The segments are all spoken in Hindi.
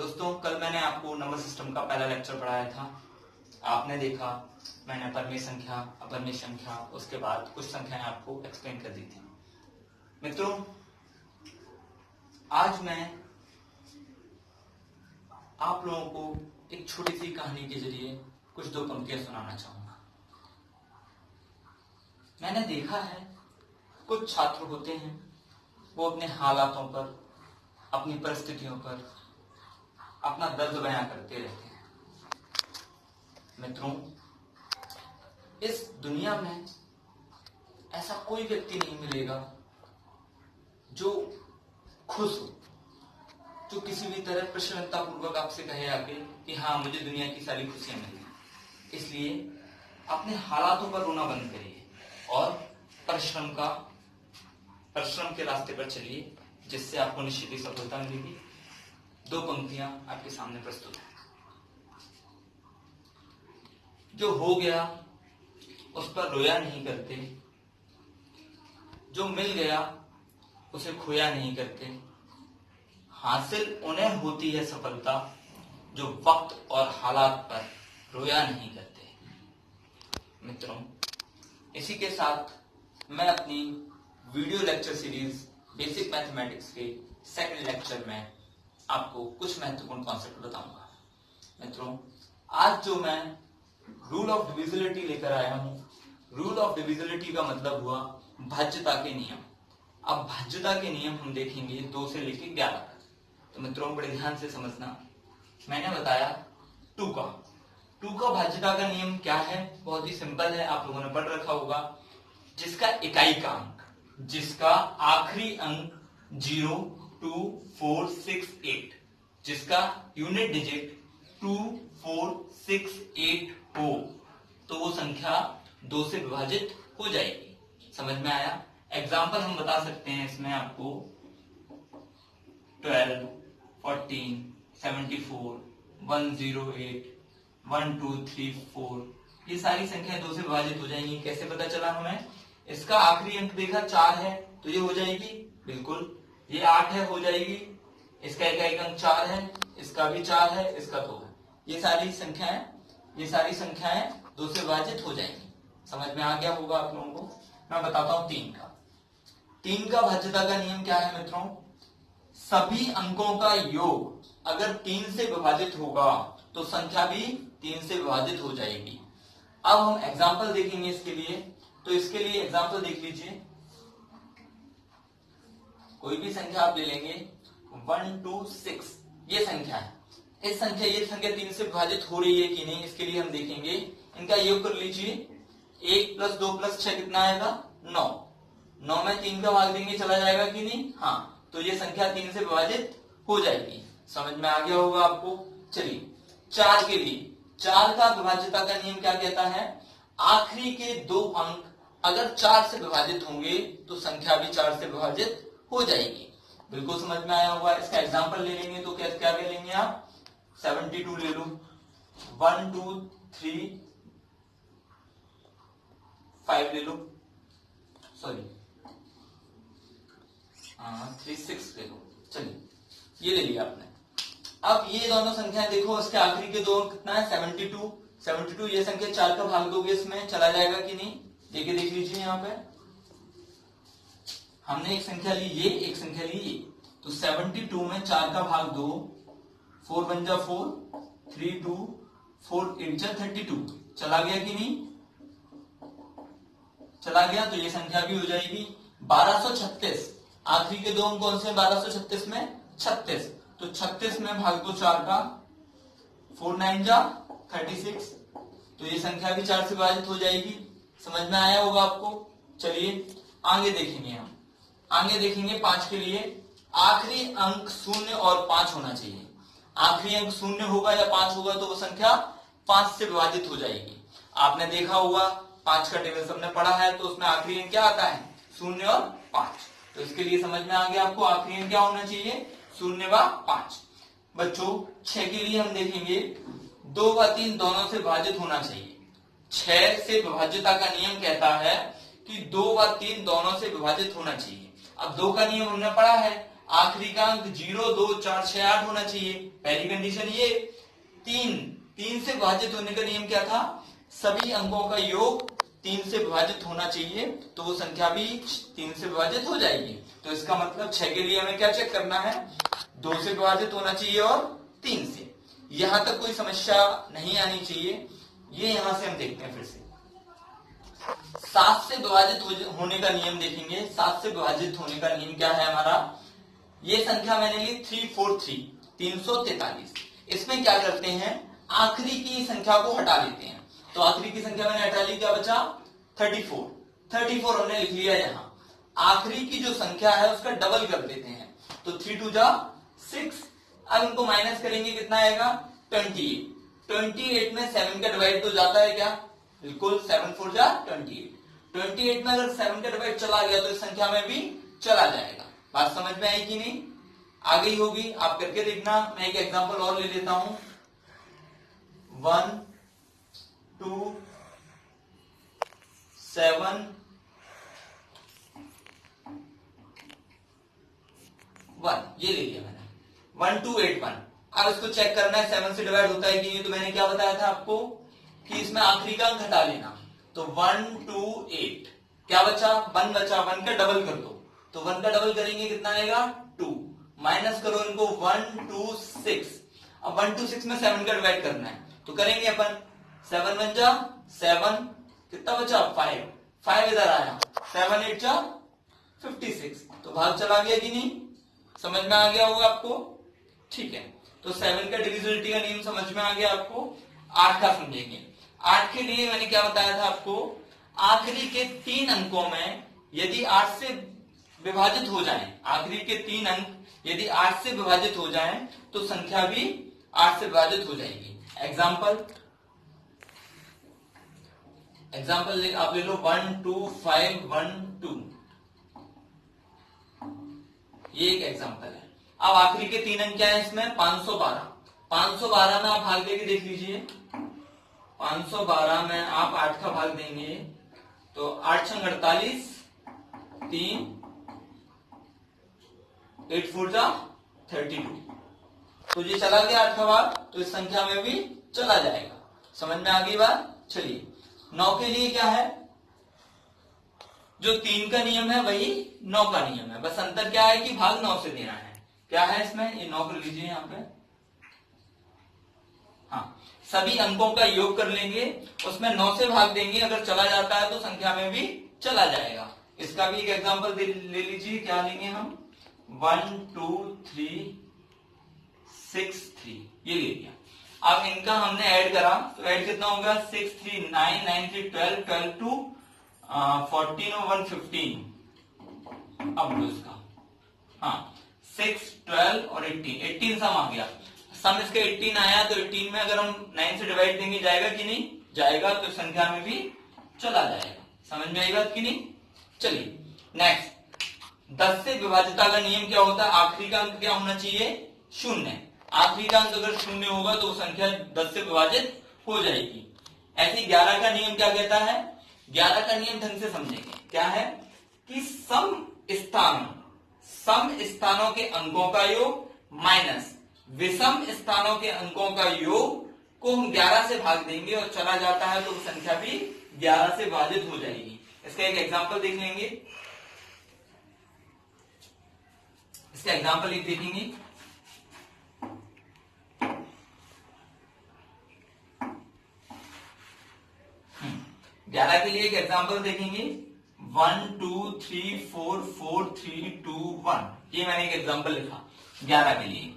दोस्तों कल मैंने आपको नंबर सिस्टम का पहला लेक्चर पढ़ाया था। आपने देखा, मैंने परिमेय संख्या, अपरिमेय संख्या, उसके बाद कुछ संख्याएं आपको एक्सप्लेन कर दी थी। मित्रों, आज मैं आप लोगों को एक छोटी सी कहानी के जरिए कुछ दो पंक्तियां सुनाना चाहूंगा। मैंने देखा है कुछ छात्र होते हैं, वो अपने हालातों पर, अपनी परिस्थितियों पर अपना दर्द बयां करते रहते हैं। मित्रों, इस दुनिया में ऐसा कोई व्यक्ति नहीं मिलेगा जो खुश हो, जो किसी भी तरह प्रसन्नता पूर्वक आपसे कहे आके कि हाँ, मुझे दुनिया की सारी खुशियां मिल गई। इसलिए अपने हालातों पर रोना बंद करिए और परिश्रम के रास्ते पर चलिए, जिससे आपको निश्चित ही सफलता मिलेगी। दो पंक्तियां आपके सामने प्रस्तुत हैं। जो हो गया उस पर रोया नहीं करते, जो मिल गया उसे खोया नहीं करते, हासिल उन्हें होती है सफलता जो वक्त और हालात पर रोया नहीं करते। मित्रों, इसी के साथ मैं अपनी video lecture series basic mathematics के सेकंड लेक्चर में आपको कुछ महत्वपूर्ण कॉन्सेप्ट बताऊंगा। मित्रों, आज जो मैं रूल ऑफ डिविजिबिलिटी लेकर आया हूं, रूल ऑफ डिविजिबिलिटी का मतलब हुआ भाज्यता के नियम। अब भाज्यता के नियम हम देखेंगे 2 से लेकर 11 तक। तो मित्रों, बड़े ध्यान से समझना। मैंने बताया 2 का भाज्यता का नियम क्या है, बहुत ही सिंपल है, आप लोगों ने पढ़ रखा होगा। जिसका इकाई का अंक, जिसका आखिरी अंक 0, 2, 4, 6, 8, जिसका यूनिट डिजिट 2, 4, 6, 8 हो, तो वो संख्या 2 से विभाजित हो जाएगी। समझ में आया? एग्जाम्पल हम बता सकते हैं इसमें आपको 12, 14, 74, 108, 1, 2, 3, 4, ये सारी संख्या 2 से विभाजित हो जाएंगी। कैसे पता चला हमें? इसका आखिरी अंक देखा 4 है, तो ये हो जाएगी, बिल्कुल। ये 8 है, हो जाएगी। इसका इकाई अंक 4 है, इसका भी 4 है, इसका 2 है। ये सारी संख्याएं 2 से विभाजित हो जाएंगी। समझ में आ गया होगा आप लोगों को। मैं बताता हूं 3 का भाज्यता का नियम क्या है मित्रों? सभी अंकों का योग अगर 3 से विभाजित होगा तो संख्या भी 3 से विभाजित हो जाएगी। अब हम एग्जाम्पल देखेंगे इसके लिए। तो इसके लिए एग्जाम्पल देख लीजिए। कोई भी संख्या आप ले लेंगे, 1, 2, 6, ये संख्या है। ये संख्या 3 से विभाजित हो रही है कि नहीं, इसके लिए हम देखेंगे। इनका योग कर लीजिए। 1 + 2 + 6 कितना आएगा? 9। 9 में 3 का भाग देंगे, चला जाएगा कि नहीं? हाँ, तो ये संख्या 3 से विभाजित हो जाएगी। समझ में आ गया होगा आपको। चलिए 4 के लिए, 4 का विभाज्यता का नियम क्या कहता है? आखिरी के 2 अंक अगर 4 से विभाजित होंगे तो संख्या भी 4 से विभाजित हो जाएगी। बिल्कुल समझ में आया होगा। इसका एग्जांपल ले लेंगे तो क्या ले लेंगे आप? 72 ले लो। 1, 2, 3, 5 ले लो, सॉरी 3, 6 ले लो। चलिए, ये ले लिया आपने। अब ये दोनों संख्याएं देखो, इसके आखिरी के 2 अंक कितना है? 72। ये संख्या 4 का भाग दोगे, इसमें चला जाएगा कि नहीं? देख लीजिए। यहाँ पे हमने एक संख्या ली, ये एक संख्या ली, ये। तो 72 में 4 का भाग दो, 4 × 1 = 4, 3, 2, 4 × 8 = 32। चला गया कि नहीं? चला गया, तो ये संख्या भी हो जाएगी। 1236, आखिरी के 2 अंक कौन से? 1236 में 36, तो 36 में भाग दो 4 का, 4, 9 = 36, तो ये संख्या भी 4 से विभाजित हो जाएगी। समझ में आया होगा आपको। चलिए आगे देखेंगे हम। आगे देखेंगे 5 के लिए। आखिरी अंक 0 और 5 होना चाहिए। आखिरी अंक 0 होगा या 5 होगा तो वो संख्या 5 से विभाजित हो जाएगी। आपने देखा होगा 5 का टेबल सबने पढ़ा है, तो उसमें आखिरी अंक क्या आता है? 0 और 5। तो इसके लिए समझ में आ गया आपको, आखिरी अंक क्या होना चाहिए? 0 व 5। बच्चों 6 के लिए हम देखेंगे, 2 व 3 दोनों से विभाजित होना चाहिए। 6 से विभाज्यता का नियम कहता है कि 2 व 3 दोनों से विभाजित होना चाहिए। अब 2 का नियम हमने पढ़ा है, आखिरी का अंक 0, 2, 4, 6, 8 होना चाहिए। पहली कंडीशन ये। तीन से विभाजित होने का नियम क्या था? सभी अंकों का योग 3 से विभाजित होना चाहिए, तो वो संख्या भी 3 से विभाजित हो जाएगी। तो इसका मतलब 6 के लिए हमें क्या चेक करना है? 2 से विभाजित होना चाहिए और 3 से। यहां तक कोई समस्या नहीं आनी चाहिए। ये यहां से हम देखते हैं फिर से 7 से विभाजित होने का नियम देखेंगे। 7 से विभाजित होने का नियम क्या है हमारा? ये संख्या मैंने ली 343। इसमें क्या करते हैं? आखिरी की संख्या को हटा लेते हैं। तो आखिरी की संख्या मैंने हटा ली, क्या बचा? 34 हमने लिख लिया यहां। आखिरी की जो संख्या है उसका डबल कर देते हैं, तो 3 2 जा 6। अब इनको माइनस करेंगे, कितना आएगा? 28 में 7 का डिवाइड तो जाता है क्या? बिल्कुल, 7 4 जा 28 में अगर 7 का डिवाइड चला गया तो इस संख्या में भी चला जाएगा। बात समझ में आई कि नहीं? आ गई होगी, आप करके देखना। मैं एक एग्जांपल और ले लेता हूं। 1 2 7 1 ये ले लिया मैंने। 1 2 8 1। अब इसको चेक करना है 7 से डिवाइड होता है कि नहीं। तो मैंने क्या बताया था आपको कि इसमें आखिरी का अंक हटा लेना। तो 1 2 8 क्या बचा? 1 बचा। 1 का डबल कर दो, तो 1 का डबल करेंगे, कितना आएगा? 2। माइनस करो इनको, 1 2 6। अब 1 2 6 में 7 का डिवाइड करना है, तो करेंगे अपन। 7 1 जा 7, कितना बचा? 5 इधर आया, 7 8 जा 56। तो भाग चला गया कि नहीं? समझ में आ गया होगा आपको? ठीक है, तो 7 का डिविजिबिलिटी का नियम समझ में आ गया आपको। 8 का समझेंगे। 8 के लिए मैंने क्या बताया था आपको? आखिरी के 3 अंकों में यदि 8 से विभाजित हो जाएं, आखिरी के 3 अंक यदि 8 से विभाजित हो जाएं, तो संख्या भी 8 से विभाजित हो जाएगी। एग्जाम्पल आप ले लो 1 2 5 1 2। ये एक एग्जाम्पल है। अब आखिरी के 3 अंक क्या है इसमें? 512 में आप भाग देके देख लीजिए। 512 में आप 8 का भाग देंगे तो 8 छंग 48, 3 8 4 जा 32। तो ये चला गया 8 का भाग, तो इस संख्या में भी चला जाएगा। समझ में आ गई बात? चलिए 9 के लिए क्या है? जो 3 का नियम है वही 9 का नियम है, बस अंतर क्या है कि भाग 9 से देना है। क्या है इसमें? ये 9 कर लीजिए यहां पे। हाँ, सभी अंकों का योग कर लेंगे, उसमें 9 से भाग देंगे, अगर चला जाता है तो संख्या में भी चला जाएगा। इसका भी एक एग्जांपल ले लीजिए। क्या लेंगे हम? 1 2 3 6 3 ये ले लिया। अब इनका हमने ऐड करा, तो ऐड कितना होगा? 6 3 9 9 3 12 12 2 14 और 1 15। अब लो इसका, हाँ 6 12 और 18 सम आ गया। सम इसके 18 आया, तो 18 में अगर हम 9 से डिवाइड देंगे जाएगा कि नहीं? जाएगा, तो संख्या में भी चला जाएगा। समझ में आई बात कि नहीं? चलिए नेक्स्ट, 10 से विभाजिता का नियम क्या होता है? आखिरी का अंक क्या होना चाहिए? 0। आखिरी का अंक अगर 0 होगा तो वो संख्या 10 से विभाजित हो जाएगी। ऐसे 11 का नियम क्या कहता है? 11 का नियम ढंग से समझेंगे। क्या है कि सम स्थानों के अंकों का योग माइनस विषम स्थानों के अंकों का योग को हम 11 से भाग देंगे और चला जाता है, तो संख्या भी 11 से विभाजित हो जाएगी। इसका एक एग्जांपल देख लेंगे। इसका एग्जांपल एक देखेंगे। ग्यारह के लिए एक एग्जांपल देखेंगे। 1 2 3 4 4 3 2 1। ये मैंने एक एग्जांपल लिखा 11 के लिए।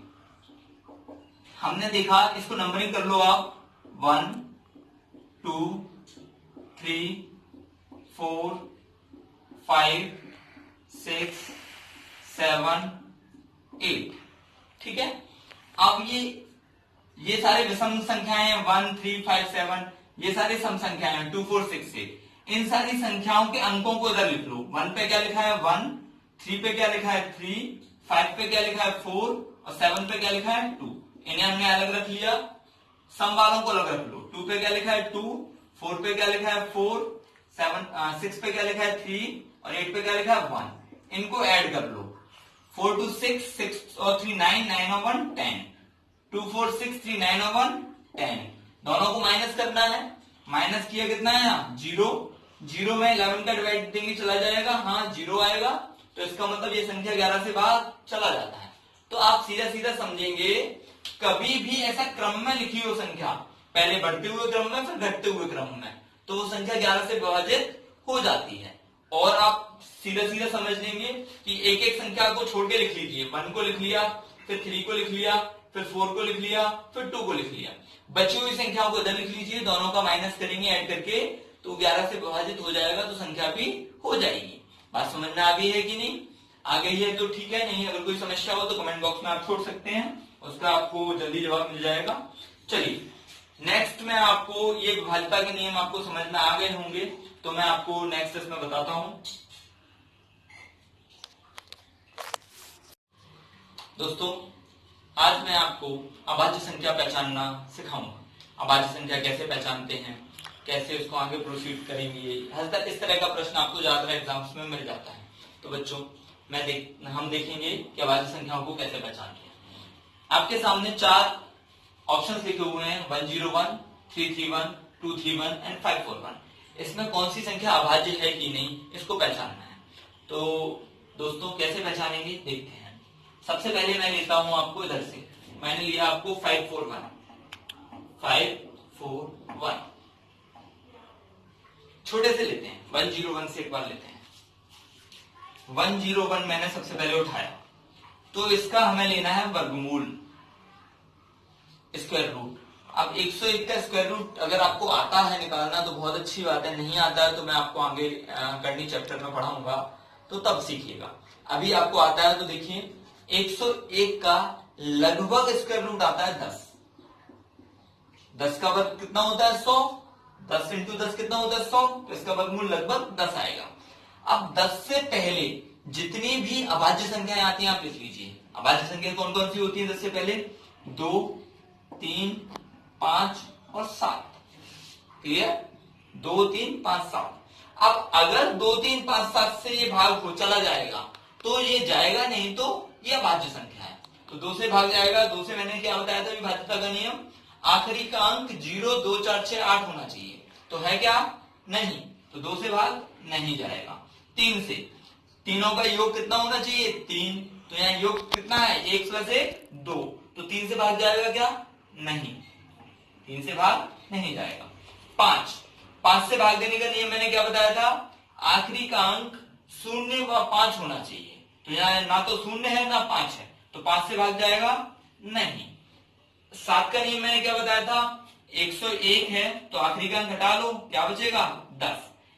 हमने देखा, इसको नंबरिंग कर लो आप। 1 2 3 4 5 6 7 8। ठीक है, अब ये सारे विषम संख्याएं हैं। 1 3 5 7 ये सारी सम संख्याएं हैं। 2 4 6 8। इन सारी संख्याओं के अंकों को इधर लिख लो। 1 पे क्या लिखा है? 1। 3 पे क्या लिखा है? 3। 5 पे क्या लिखा है? 4। और 7 पे क्या लिखा है? 2। इन्हें हमने अलग रख लिया। सम वालों को अलग रख लो। 2 पे क्या लिखा है? 2। 4 पे क्या लिखा है? 4। 6 पे क्या लिखा है? 3। और 8 पे क्या लिखा है? 1। इनको ऐड कर लो। 4 2 6 6 और 3 9 9 और 1 10 2 4 6 3 9 और 1 10 दोनों को माइनस करना है। माइनस किया कितना है यहाँ 0 0 में 11 का डिवाइड देंगे चला जाएगा, हाँ 0 आएगा, तो इसका मतलब ये संख्या 11 से बाहर चला जाता है। तो आप सीधा सीधा समझेंगे कभी भी ऐसा क्रम में लिखी हो संख्या, पहले बढ़ते हुए क्रम में फिर घटते हुए क्रम में, तो वो संख्या 11 से विभाजित हो जाती है। और आप सीधा सीधा समझ लेंगे कि एक एक संख्या को छोड़ के लिख लीजिए, 1 को लिख लिया, फिर 3 को लिख लिया, फिर 4 को लिख लिया, फिर 2 को लिख लिया, बची हुई संख्याओं को इधर लिख लीजिए, दोनों का माइनस करेंगे ऐड करके, तो 11 से विभाजित हो जाएगा, तो संख्या भी हो जाएगी। बात समझ में आ गई है कि नहीं? आ गई है तो ठीक है, नहीं अगर कोई समस्या हो तो कमेंट बॉक्स में आप छोड़ सकते हैं, उसका आपको जल्दी जवाब मिल जाएगा। चलिए नेक्स्ट में आपको ये विभाज्यता के नियम आपको समझ में आ गए होंगे, तो मैं आपको नेक्स्ट इसमें बताता हूं। दोस्तों आज मैं आपको अभाज्य संख्या पहचानना सिखाऊंगा। अभाज्य संख्या कैसे पहचानते हैं, कैसे उसको आगे प्रोसीड करेंगे, इस तरह का प्रश्न आपको ज्यादातर एग्जाम्स में मिल जाता है। तो बच्चों हम देखेंगे कि अभाज्य संख्याओं को कैसे पहचानते हैं। आपके सामने 4 ऑप्शंस लिखे हुए हैं, 101, 331, 231 एंड 541। इसमें कौन सी संख्या अभाज्य है कि नहीं इसको पहचानना है। तो दोस्तों कैसे पहचानेंगे देखते हैं। सबसे पहले मैं लेता हूं आपको इधर से, मैंने लिया आपको 541 छोटे से लेते हैं, 101 से एक बार लेते हैं। 101 मैंने सबसे पहले उठाया, तो इसका हमें लेना है वर्गमूल, स्क्वायर रूट। अब 101 का स्क्वायर रूट अगर आपको आता है निकालना तो बहुत अच्छी बात है, नहीं आता है तो मैं आपको आगे करनी चैप्टर में पढ़ाऊंगा, तो तब सीखिएगा। अभी आपको आता है तो देखिए 101 का लगभग स्क्वायर रूट आता है 10। 10 का वर्ग कितना होता है 100, 10 इंटू 10 कितना होता है 100, तो इसका वर्गमूल लगभग 10 आएगा। अब 10 से पहले जितनी भी अभाज्य संख्याएं आती हैं आप लिख लीजिए। अभाज्य संख्या कौन कौन सी होती है 10 से पहले? 2, 3, 5 और 7। क्लियर? 2, 3, 5, 7। अब अगर 2, 3, 5, 7 से ये भाग हो चला जाएगा तो ये जाएगा नहीं, तो ये अभाज्य संख्या है। तो 2 से भाग जाएगा, 2 से मैंने क्या बताया था विभाज्यता का नियम, आखिरी का अंक 0, 2, 4, 6, 8 होना चाहिए, तो है क्या? नहीं, तो 2 से भाग नहीं जाएगा। 3 से, तीनों का योग कितना होना चाहिए? 3, तो यहाँ योग कितना है? 1 + 1 2, तो 3 से भाग जाएगा क्या? नहीं, 3 से भाग नहीं जाएगा। 5 से भाग देने का नियम मैंने क्या बताया था? आखिरी का अंक 0 व 5 होना चाहिए, तो यहाँ ना तो 0 है ना 5 है, तो 5 से भाग जाएगा नहीं। 7 का नियम मैंने क्या बताया था? 101 है तो आखिरी का अंक घटा लो, क्या बचेगा? 10।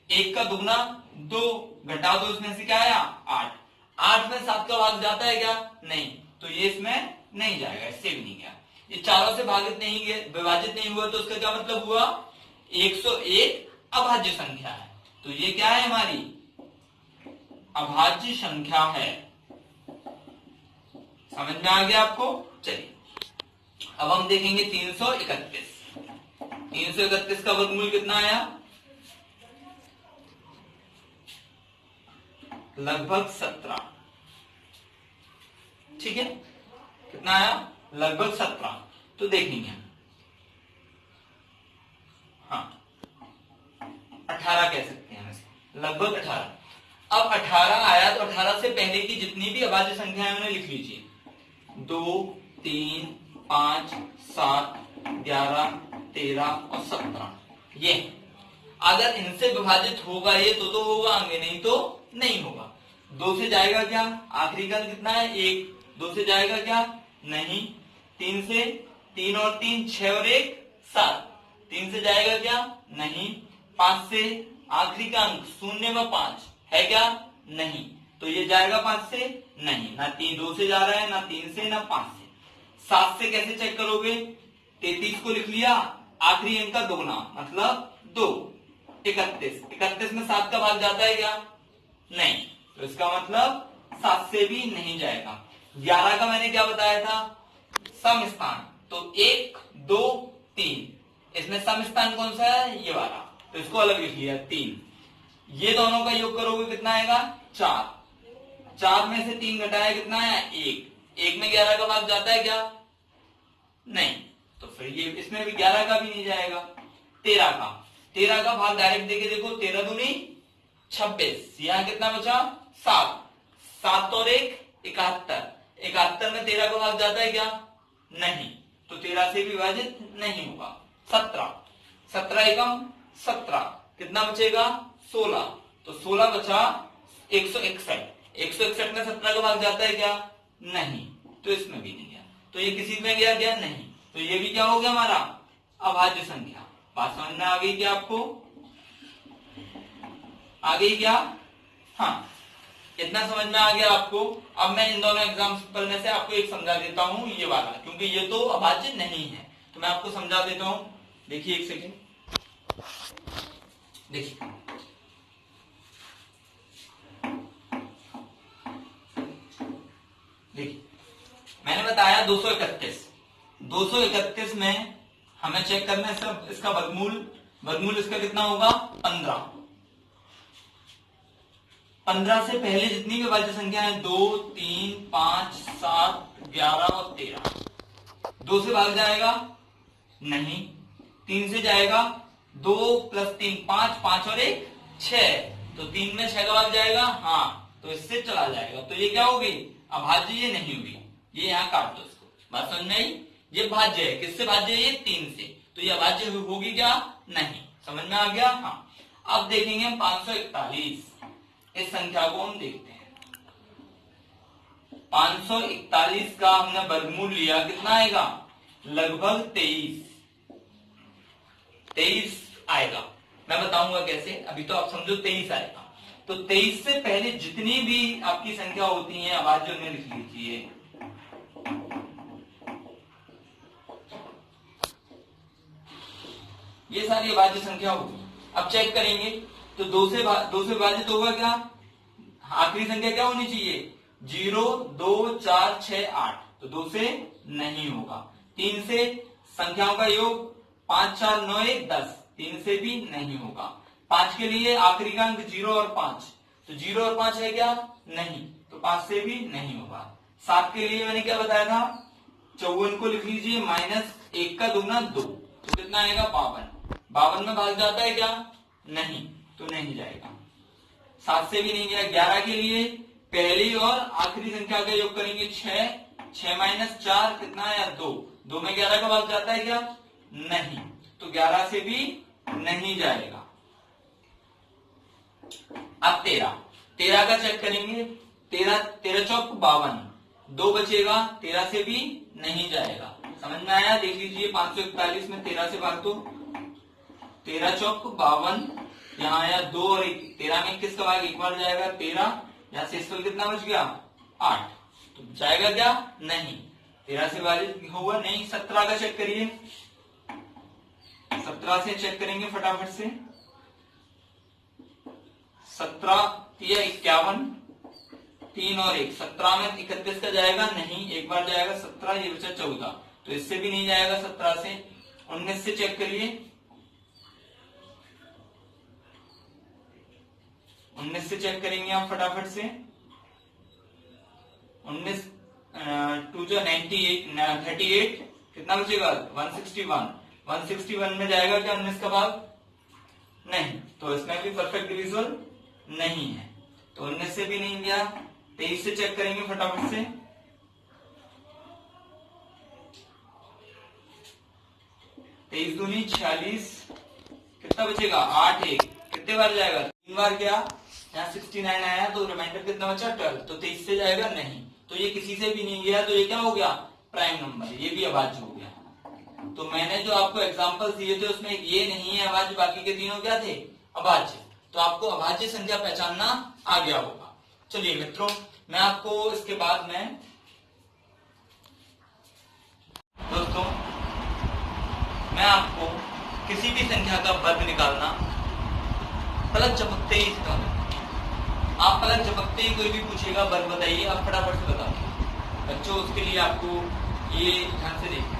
1 का दुगना 2, घटा दो, इसमें से क्या आया? 8। 8 में 7 का भाग जाता है क्या? नहीं, तो ये इसमें नहीं जाएगा, इससे भी नहीं गया। ये चारों से भागित नहीं गए, विभाजित नहीं हुआ, तो उसका क्या मतलब हुआ? 101 अभाज्य संख्या है, तो ये क्या है? हमारी अभाज्य संख्या है। समझ में आ गया आपको? चलिए अब हम देखेंगे 331। 331 का वर्गमूल कितना आया? लगभग 17। ठीक है, कितना आया? लगभग 17। तो देखेंगे हाँ 18 कह सकते हैं इसे, लगभग 18। अब 18 आया तो 18 से पहले की जितनी भी अभाज्य संख्याएं उन्हें लिख लीजिए। 2, 3, 5, 7, 11, 13 और 17। ये अगर इनसे विभाजित होगा ये तो होगा आगे, नहीं तो नहीं होगा। 2 से जाएगा क्या? आखिरी का कितना है? 1। 2 से जाएगा क्या? नहीं। 3 से, 3 और 3 6 और 1 7। 3 से जाएगा क्या? नहीं। 5 से आखिरी का अंक 0 व 5 है क्या? नहीं, तो ये जाएगा 5 से नहीं, ना 2 से जा रहा है, ना 3 से, ना 5 से। 7 से कैसे चेक करोगे? 33 को लिख लिया, आखिरी अंक का दुगना मतलब 2। 31 में 7 का भाग जाता है क्या? नहीं, तो इसका मतलब 7 से भी नहीं जाएगा। 11 का मैंने क्या बताया था? सम स्थान, तो 1, 2, 3। इसमें सम स्थान कौन सा है? ये वाला, तो इसको अलग लिख लिया 3। ये दोनों का योग करोगे कितना आएगा? 4। 4 में से 3 घटाया कितना है 1। 1 में 11 का भाग जाता है क्या? नहीं। तो फिर ये इसमें भी 11 का भी नहीं जाएगा। 13 का भाग डायरेक्ट देके देखो, 13 दूनी 26। यहाँ कितना बचा 7। 7 और 1 71। 71 में 13 का भाग जाता है क्या? नहीं। तो 13 से विभाजित नहीं होगा। 17 एकम 17, कितना बचेगा 16। तो 16 बचा 161। 161 में 17 का भाग जाता है क्या? नहीं। तो इसमें भी नहीं गया। तो ये किसी में गया क्या? नहीं। तो ये भी क्या हो गया हमारा अभाज्य संख्या। बात समझ में आ गई क्या आपको? आ गई क्या? हाँ, इतना समझ में आ गया आपको। अब मैं इन दोनों एग्जाम्पल में से आपको एक समझा देता हूं, ये वाला, क्योंकि ये तो अभाज्य नहीं है, तो मैं आपको समझा देता हूं। देखिए एक सेकेंड, देखिए मैंने बताया 231 में हमें चेक करना है इसका वर्गमूल इसका कितना होगा 15। 15 से पहले जितनी भी अभाज्य संख्या है 2, 3, 5, 7, 11 और 13, 2 से भाग जाएगा नहीं, 3 से जाएगा 2 + 3 5, 5 और 1 6, तो 3 में 6 का भाग जाएगा, हाँ, तो इससे चला जाएगा। तो ये क्या होगी अभाज्य, ये नहीं होगी, ये यहाँ काट दो इसको। बात समझ में आई? ये भाज्य है, किससे भाज्य है? ये 3 से, तो ये अभाज्य होगी क्या? नहीं। समझ में आ गया? हाँ। अब देखेंगे 541, इस संख्या को हम देखते हैं। 541 का हमने वर्गमूल लिया, कितना आएगा? लगभग 23 आएगा। मैं बताऊंगा कैसे, अभी तो आप समझो 23 आएगा। तो 23 से पहले जितनी भी आपकी संख्या होती है अभाज्य, उन्हें लिख लीजिए। ये सारी अभाज्य संख्या होगी। अब चेक करेंगे तो 2 से विभाजित होगा क्या? आखिरी संख्या क्या होनी चाहिए? 0, 2, 4, 6, 8, तो 2 से नहीं होगा। 3 से संख्याओं का योग 5, 4, 9, 1, 10, 3 से भी नहीं होगा। 5 के लिए आखिरी का अंक 0 और 5, तो 0 और 5 है क्या? नहीं, तो 5 से भी नहीं होगा। 7 के लिए मैंने क्या बताया था? 54 को लिख लीजिए, -1 का दुगना 2, तो कितना आएगा 52। 52 में भाग जाता है क्या? नहीं, तो नहीं जाएगा। 7 से भी नहीं गया। 11 के लिए पहली और आखिरी संख्या का योग करेंगे 6, 6 - 4 कितना आया 2, 2 में 11 का भाग जाता है क्या? नहीं, तो 11 से भी नहीं जाएगा। अब 13 का चेक करेंगे। 13 चौक 52, 2 बचेगा, 13 से भी नहीं जाएगा। समझ में आया? देख लीजिए 541 में 13 से भाग दो, 13 चौक 52, यहाँ आया 2 और 1, 13 में 21 का भाग एक बार जाएगा 13, यहाँ से शेषफल कितना बच गया 8, तो जाएगा क्या? नहीं, 13 से विभाजित होगा नहीं। 17 का चेक करिए, 17 से चेक करेंगे फटाफट से। 17 या 51, 3 और 1, 17 में 31 का जाएगा नहीं, एक बार जाएगा 17, ये बचा 14, तो इससे भी नहीं जाएगा। 17 से 19 से चेक करिए, 19 से चेक करेंगे आप फटाफट से। 19 2 जो 98, 38, कितना बचेगा 161, 161 में जाएगा क्या 19 का भाग? नहीं, तो इसमें भी परफेक्ट डिविजन नहीं है, तो 19 से भी नहीं गया। 23 से चेक करेंगे फटाफट से। 23 दूनी 46, कितना बचेगा 8, 1, कितने बार जाएगा? 3 बार गया, यहाँ 69 आया, तो रिमाइंडर कितना बचा 12, तो 23 से जाएगा नहीं, तो ये किसी से भी नहीं गया, तो ये क्या हो गया प्राइम नंबर, ये भी अभाज्य हो गया। तो मैंने जो आपको एग्जांपल्स दिए थे उसमें ये नहीं है अभाज्य, बाकी के तीनों क्या थे अभाज्य। तो आपको अभाज्य संख्या पहचानना आ गया होगा। चलिए मित्रों, मैं आपको इसके बाद में दोस्तों मैं आपको किसी भी संख्या का वर्ग निकालना पलक झपकते ही सिखाऊंगा। आप पलक झपकते ही कोई भी पूछेगा वर्ग बताइए, आप फटाफट से बताओ बच्चों। उसके लिए आपको ये ध्यान से देखिए,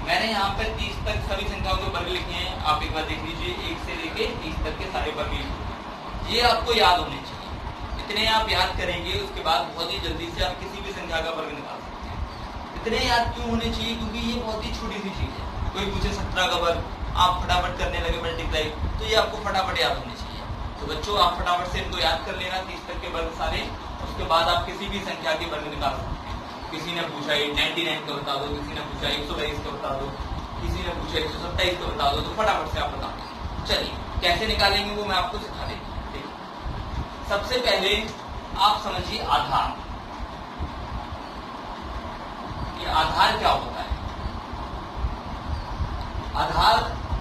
मैंने यहाँ पर 30 तक सभी संख्याओं के वर्ग लिखे हैं, आप एक बार देख लीजिए, 1 से लेके 30 तक के सारे वर्ग लिखे, ये आपको याद होने चाहिए। इतने आप याद करेंगे, उसके बाद बहुत ही जल्दी से आप किसी भी संख्या का वर्ग निकाल सकते हैं। इतने याद क्यों होने चाहिए? क्योंकि ये बहुत ही छोटी सी चीज है। कोई पूछे 17 का वर्ग, आप फटाफट करने लगे मल्टीप्लाई, तो ये आपको फटाफट याद होने चाहिए। तो बच्चों आप फटाफट से इनको याद कर लेना 30 तक के वर्ग सारे। उसके बाद आप किसी भी संख्या के वर्ग निकाल सकते हैं। किसी ने पूछा 99 का बता दो, किसी ने पूछा 122 का बता दो, किसी ने पूछा 127 का बता दो, तो फटाफट से आप बता दो। चलिए कैसे निकालेंगे वो मैं आपको सिखा देता हूँ। सबसे पहले आप समझिए आधार। ये आधार क्या होता है? आधार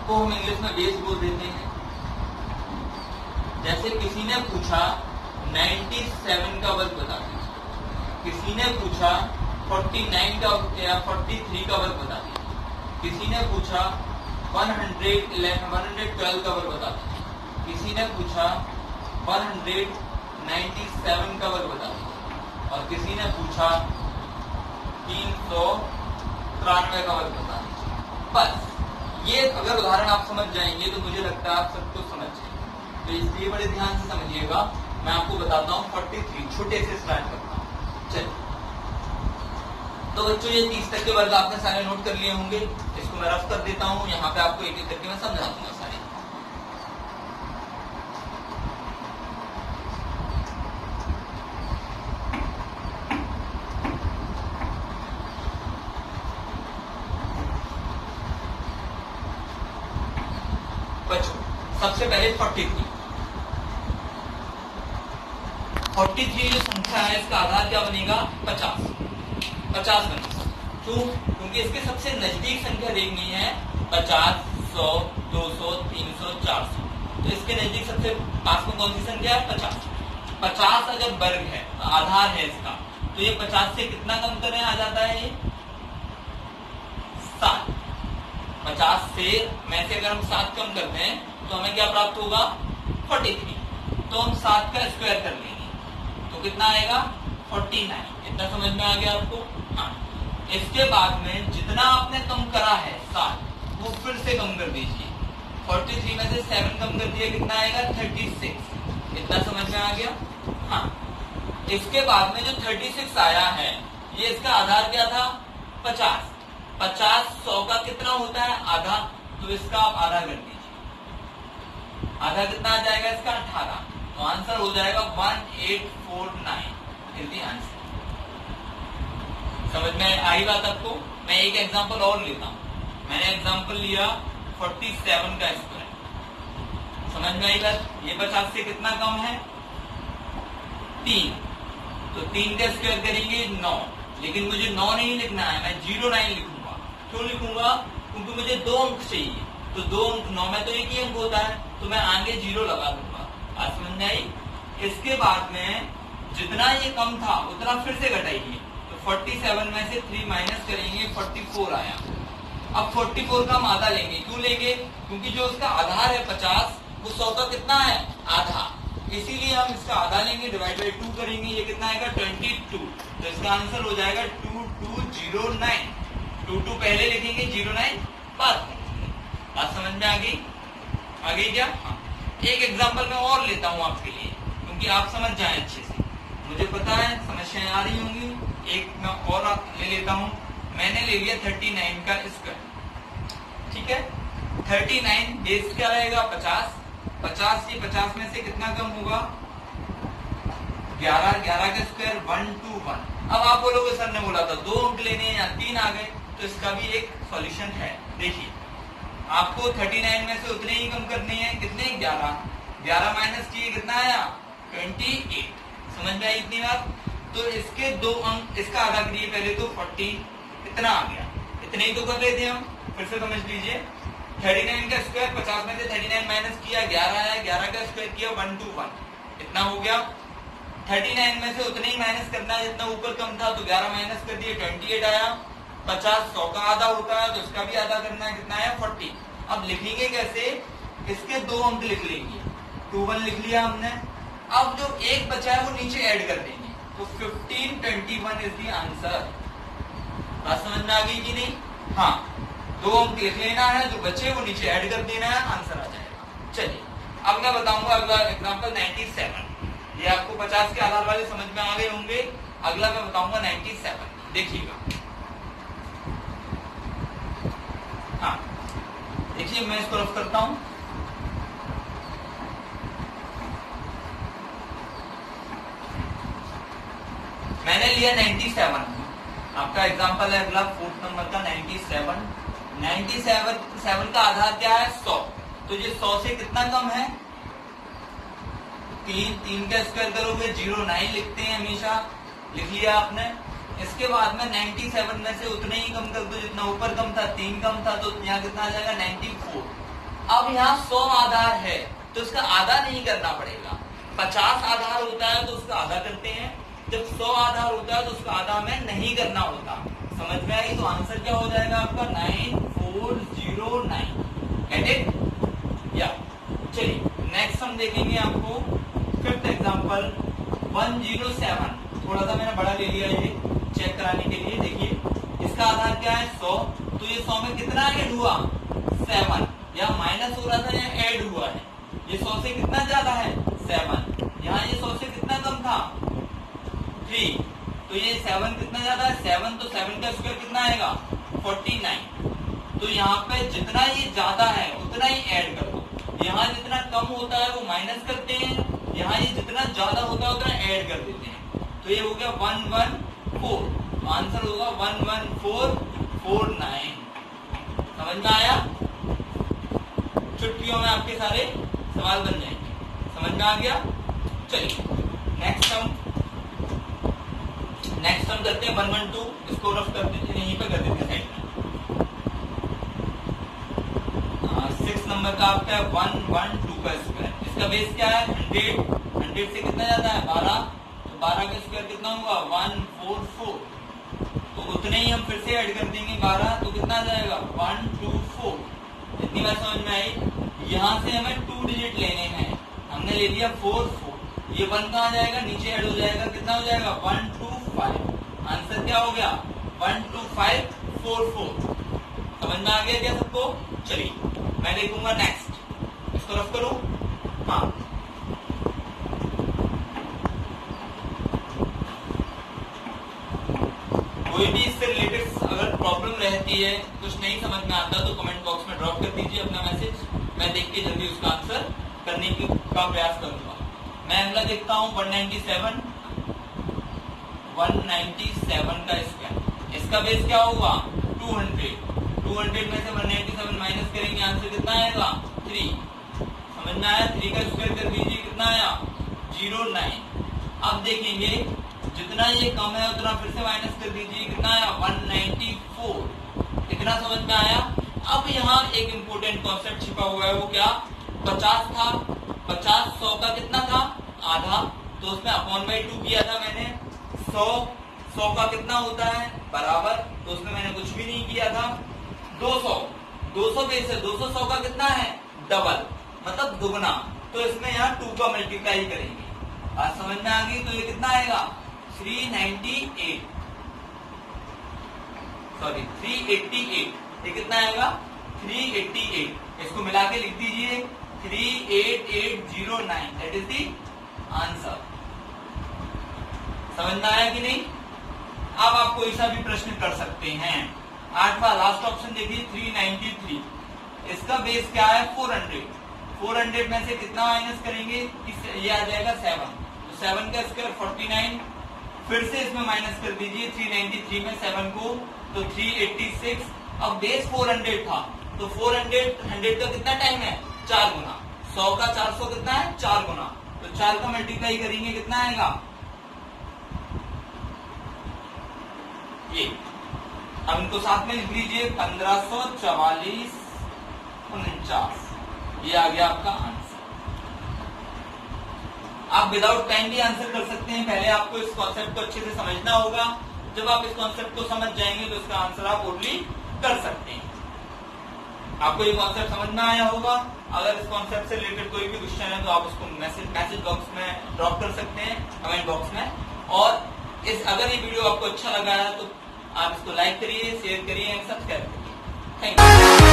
को हम इंग्लिश में बेस बोल देते हैं। जैसे किसी ने पूछा 97 का वर्ग बता दीजिए, किसी ने पूछा 49 का या 43 का वर्ग बता दीजिए, किसी ने पूछा 112 का वर्ग बता दीजिए, किसी ने पूछा 197 का वर्ग बता दीजिए, और किसी ने पूछा 393 का वर्ग बता दीजिए। बस ये अगर उदाहरण आप समझ जाएंगे तो मुझे लगता है आप सब कुछ समझ जाएंगे। तो इसलिए बड़े ध्यान से समझिएगा। मैं आपको बताता हूँ 43 छोटे से स्टार्ट करता हूँ। चलिए तो बच्चों ये 30 तक के वर्ग आपने सारे नोट कर लिए होंगे। इसको मैं रफ कर देता हूँ, यहाँ पे आपको एक एक करके मैं समझा दूंगा सारे। बच्चों सबसे पहले 43 जो संख्या है इसका आधार क्या बनेगा? 50 बनेगा। क्यों? क्योंकि इसके सबसे नजदीक संख्या देखनी है 50, 100, 200, 300, 400। तो इसके नजदीक सबसे पास में कौन सी संख्या है? 50 अगर वर्ग है, आधार है इसका, तो ये 50 से कितना कम करें आ जाता है? ये 7। 50 से में से अगर हम 7 कम करते हैं तो हमें क्या प्राप्त होगा? 43। तो हम 7 का स्क्वायर कर लेंगे तो कितना आएगा? 49। इतना समझ में आ गया आपको? हाँ। इसके बाद में जितना आपने कम करा है 7, वो फिर से कम कर दीजिए। 43 में से 7 कम कर दिया, कितना आएगा? 36। इतना समझ में आ गया? हाँ। इसके बाद में जो 36 आया है, ये इसका आधार क्या था? 50। 50 100 का कितना होता है? आधा। तो इसका आप आधा कर दीजिए। आधा कितना आ जाएगा इसका? 18। तो आंसर हो जाएगा 1849 इज द आंसर। समझ में आई बात आपको? मैं एक एग्जांपल और लेता हूं। मैंने एग्जांपल लिया 47 का स्क्वायर। समझ में आई बात? ये 50 से कितना कम है? 3। तो 3 का स्क्वायर करेंगे 9। लेकिन मुझे 9 नहीं लिखना है, मैं 09 लिखूंगा। क्यों लिखूंगा? क्योंकि मुझे 2 अंक चाहिए। तो 2 अंक 9 में तो एक ही अंक होता है, तो मैं आगे 0 लगा दूंगा। आज समझ में आई? इसके बाद में जितना ये कम था उतना फिर से घटाइए। तो 47 में से 3 माइनस करेंगे, 44 आया। अब 44 का हम आधा लेंगे। क्यों लेंगे? क्योंकि जो उसका आधार है 50, वो 100 का कितना है? आधा। इसीलिए हम इसका आधा लेंगे, डिवाइड बाई 2 करेंगे। ये कितना आएगा? 22। तो इसका आंसर हो जाएगा 2209। 22 पहले लिखेंगे, 09 बाद में। बात समझ में आ गई? आ गई क्या? हाँ। एक एग्जांपल मैं और लेता हूं आपके लिए, क्योंकि आप समझ जाएं अच्छे से। मुझे पता है समस्याएं आ रही होंगी। एक मैं और ले लेता हूं। मैंने ले लिया 39 का स्क्वायर। ठीक है? 39 बेस क्या रहेगा? 50। 50 से 50 में से कितना कम होगा? 11। 11 का स्क्वायर 121। अब आप बोलोगे सर ने बोला था 2 अंक लेने हैं, या 3 आ गए। तो इसका भी एक सॉल्यूशन है। देखिए, आपको 39 में से उतने ही कम करने हैं। कितने? 11। 11 माइनस किए, कितना आया? 28। समझ में आई इतनी बात? तो इसके 2 अंक, इसका आधा करिए पहले। तो 40 इतना आ गया। इतने ही तो कर रहे थे हम। फिर से समझ लीजिए, 39 का स्क्वायर 50 में से 39 माइनस किया, 11 आया। 11 का स्क्वायर किया 121, इतना हो गया। 39 में से उतने ही माइनस करना है जितना ऊपर कम था। तो 11 माइनस कर दिए, 28 आया। 50 100 का आधा होता है, तो इसका भी आधा करना है। कितना आया? 40। अब लिखेंगे कैसे? इसके 2 अंक लिख लेंगे। 21 लिख लिया हमने। अब जो एक बचा है वो नीचे ऐड कर देंगे। तो 1521 इज द आंसर। बात समझ में आ गई कि नहीं? हाँ। 2 अंक लिख लेना है, जो बचे वो नीचे ऐड कर देना है, आंसर आ जाएगा। चलिए अब मैं बताऊंगा अगला एग्जांपल 97। ये आपको 50 के आधार वाले समझ में आ गए होंगे। अगला मैं बताऊंगा 97, देखिएगा। हाँ देखिए, मैं इसको रफ करता हूं। मैंने लिया 97, आपका एग्जांपल है अगला 4th नंबर का 97। 97 का आधार क्या है? 100। तो ये 100 से कितना कम है? 3 का स्क्वायर करोगे 09 लिखते हैं हमेशा, लिख लिया आपने। इसके बाद में 97 में से उतने ही कम कर दो जितना ऊपर कम था, 3 कम था, तो यहाँ कितना आ जाएगा? 94। अब यहाँ 100 आधार है तो इसका आधा नहीं करना पड़ेगा। 50 आधार होता है तो उसका आधा करते हैं, जब 100 आधार होता है तो उसका आधा हमें नहीं करना होता। समझ में आई? तो आंसर क्या हो जाएगा आपका? 9409। Get it? या चलिए नेक्स्ट हम देखेंगे आपको 5th एग्जांपल 107। थोड़ा सा मैंने बड़ा ले लिया ये चेक कराने के लिए। देखिए इसका आधार क्या है? 100। तो ये 100 में कितना ऐड हुआ? 7। यहाँ माइनस हो रहा था, यहाँ ऐड हुआ है। ये 100 से कितना ज्यादा है? 7। यहाँ ये 100 से कितना कम था? 3। तो ये 7 कितना ज्यादा है? 7। तो 7 का स्क्वायर कितना आएगा? 49। तो यहाँ पे जितना ये ज्यादा है उतना ही ऐड कर दो। यहाँ जितना कम होता है वो माइनस करते हैं, यहाँ ये जितना ज्यादा होता है उतना ऐड कर देते हैं। तो ये हो गया 114। आंसर होगा 11449। समझ में आया? चुटकियों में आपके सारे सवाल बन जाएंगे। समझ में आ गया? चलिए नेक्स्ट हम करते हैं 112। इसको रफ कर देते हैं, यहीं पे कर देते हैं साइड में। 6 नंबर का आपका है 112 का स्क्वायर। इसका बेस क्या है? 100। 100 से कितना जाता है? 12। तो 12 का स्क्वायर कितना होगा? 144। तो उतने ही हम फिर से ऐड कर देंगे 12, तो कितना आ जाएगा? 124। इतनी बात समझ में आई? यहाँ से हमें 2 डिजिट लेने हैं, हमने ले लिया 44। ये 1 कहाँ जाएगा? नीचे ऐड हो जाएगा, कितना हो जाएगा? 125। आंसर क्या हो गया? 12544। समझ में आ गया क्या सबको? चलिए मैं देखूंगा नेक्स्ट। इसको रफ करो। हाँ कोई भी इससे रिलेटेड अगर प्रॉब्लम रहती है, कुछ नहीं समझ में आता, तो कमेंट बॉक्स में ड्रॉप कर दीजिए अपना मैसेज। मैं देख के जल्दी उसका आंसर करने का प्रयास करूंगा। मैं अगला देखता हूँ 197 का स्क्वायर। इसका बेस क्या होगा? 200। 200 में से 197 माइनस करेंगे, आंसर कितना आएगा? 3। समझ में आया? 3 का स्क्वायर कर दीजिए, कितना आया? 09। अब देखेंगे जितना ये कम है उतना फिर से माइनस कर दीजिए, कितना आया? 194। इतना समझ में आया? अब यहाँ एक इम्पोर्टेंट कॉन्सेप्ट छिपा हुआ है, वो क्या? 50 था, 50 100 का कितना था? आधा। तो उसमें अपॉन बाई 2 किया था मैंने। 100 का कितना होता है? बराबर। तो उसमें मैंने कुछ भी नहीं किया था। 200 बेस है, 200 100 का कितना है? डबल, मतलब दुगना। तो इसमें यहाँ 2 का मल्टीप्लाई करेंगे। बात समझ में आ गई? तो ये कितना आएगा? 388। सॉरी 388। ये कितना आएगा? 388। इसको मिला के लिख दीजिए 38809। That is the answer. समझ में आया कि नहीं? अब आप कोई सा भी प्रश्न कर सकते हैं। 8वां लास्ट ऑप्शन देखिए 393। इसका बेस क्या है? 400। 400 में से कितना माइनस करेंगे? ये आ जाएगा 7। तो 7 का स्क्वायर 49। फिर से इसमें माइनस कर दीजिए 393 में 7 को, तो 386। अब बेस 400 था, तो 400 का कितना टाइम है? 4 गुना। 100 का 400 कितना है? 4 गुना। तो 4 का मल्टीप्लाई करेंगे, कितना आएगा? ये। अब इनको साथ में लिख लीजिए 154449। ये आ गया आपका आंसर। आप विदाउट पेन भी आंसर कर सकते हैं। पहले आपको इस कॉन्सेप्ट को अच्छे से समझना होगा। जब आप इस कॉन्सेप्ट को समझ जाएंगे तो इसका आंसर आप ओनली कर सकते हैं। आपको ये कॉन्सेप्ट समझ में आया होगा। अगर इस कॉन्सेप्ट से रिलेटेड कोई भी क्वेश्चन है तो आप उसको मैसेज बॉक्स में ड्रॉप कर सकते हैं, कमेंट बॉक्स में। और अगर ये वीडियो आपको अच्छा लगा है तो आप इसको लाइक करिए, शेयर करिए, सब्सक्राइब करिए। Thank you.